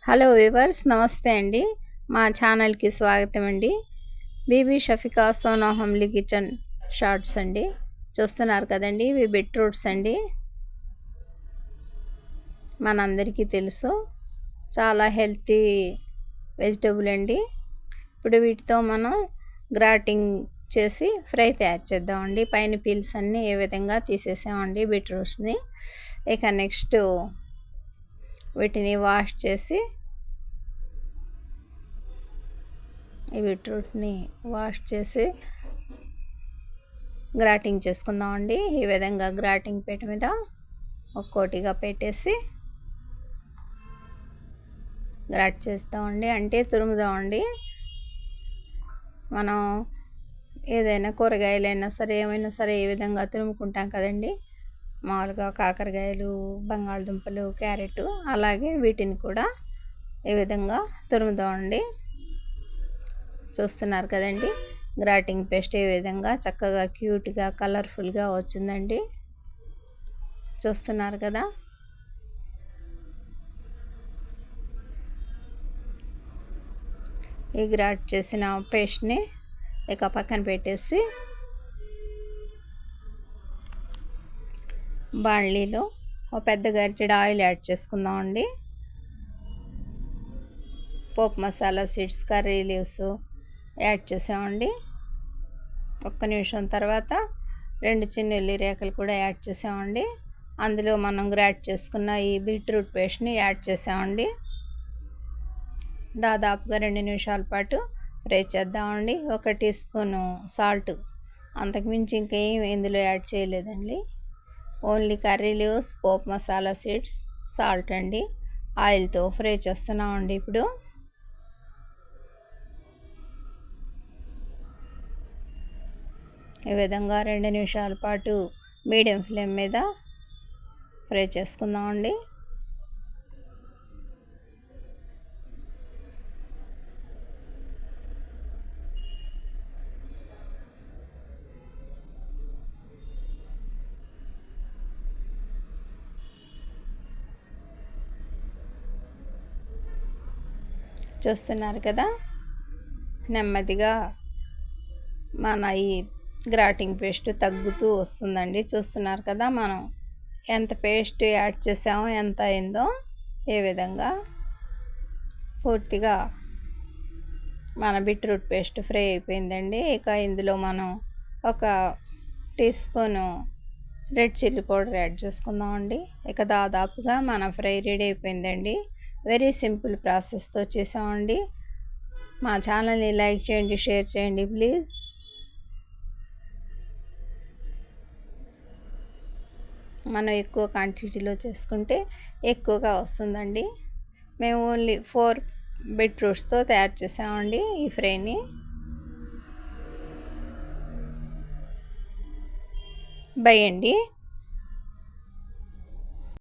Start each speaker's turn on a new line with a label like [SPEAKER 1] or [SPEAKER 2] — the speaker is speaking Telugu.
[SPEAKER 1] హలో వ్యూవర్స్, నమస్తే అండి. మా ఛానల్కి స్వాగతం అండి. Bibi Shafika Sona homely kitchen shorts అండి. చూస్తున్నారు కదండి, ఇవి బీట్రూట్స్ అండి. మనందరికీ తెలుసు, చాలా హెల్తీ వెజిటబుల్ అండి. ఇప్పుడు వీటితో మనం గ్రాటింగ్ చేసి ఫ్రై తయారు చేద్దామండి. పైన పీల్స్ అన్నీ ఏ విధంగా తీసేసామండి బీట్రూట్స్ని. ఇక నెక్స్ట్ వీటిని వాష్ చేసి ఈ బీట్రూట్ని వాష్ చేసి గ్రాటింగ్ చేసుకుందామండి. ఈ విధంగా గ్రాటింగ్ పీట మీద ఒక్కోటిగా పెట్టేసి గ్రాట్ చేస్తామండి, అంటే తురుముదామండి. మనం ఏదైనా కూరగాయలైనా సరే, ఏమైనా సరే ఈ విధంగా తురుముకుంటాం కదండి. మామూలుగా కాకరకాయలు, బంగాళదుంపలు, క్యారెట్, అలాగే వీటిని కూడా ఈ విధంగా తురుముదామండి. చూస్తున్నారు కదండి, గ్రాటింగ్ పేస్ట్ ఏ విధంగా చక్కగా క్యూట్గా కలర్ఫుల్గా వచ్చిందండి. చూస్తున్నారు కదా. ఈ గ్రాట్ చేసిన పేస్ట్ని ఇక పక్కన పెట్టేసి బాణలీలో ఒక పెద్ద గరిటెడు ఆయిల్ యాడ్ చేసుకుందామండి. పోపు masala seeds, curry leaves add చేసామండి. ఒక్క నిమిషం తర్వాత 2 చిన్న ఉల్లి రేఖలు కూడా యాడ్ చేసామండి. అందులో మనం గ్రాట్ చేసుకున్న ఈ బీట్రూట్ పేస్ట్ని యాడ్ చేసామండి. దాదాపుగా 2 నిమిషాల పాటు ఫ్రై చేద్దామండి. 1 టీ స్పూను సాల్ట్, అంతకుమించి ఇంకేం ఇందులో యాడ్ చేయలేదండి. ఓన్లీ కర్రీ లీవ్స్, పోపు మసాలా సీడ్స్, సాల్ట్ అండి. ఆయిల్తో ఫ్రై చేస్తున్నామండి. ఇప్పుడు ఈ విధంగా 2 నిమిషాల పాటు మీడియం ఫ్లేమ్ మీద ఫ్రై చేసుకుందామండి. చూస్తున్నారు కదా, నెమ్మదిగా మన ఈ గ్రాటింగ్ పేస్ట్ తగ్గుతూ వస్తుందండి. చూస్తున్నారు కదా, మనం ఎంత పేస్ట్ యాడ్ చేసామో, ఎంత అయిందో, ఏ విధంగా పూర్తిగా మన బీట్రూట్ పేస్ట్ ఫ్రై అయిపోయిందండి. ఇక ఇందులో మనం 1 teaspoon red chilli powder add చేసుకుందామండి. ఇక దాదాపుగా మన ఫ్రై రెడీ అయిపోయిందండి. వెరీ సింపుల్ ప్రాసెస్తో చేసామండి. మా ఛానల్ని లైక్ చేయండి, షేర్ చేయండి ప్లీజ్. మనం ఎక్కువ క్వాంటిటీలో చేసుకుంటే ఎక్కువగా వస్తుందండి. మేము ఓన్లీ 4 బీట్రూట్స్తో తయారు చేసామండి ఈ ఫ్రైని. బై అండి.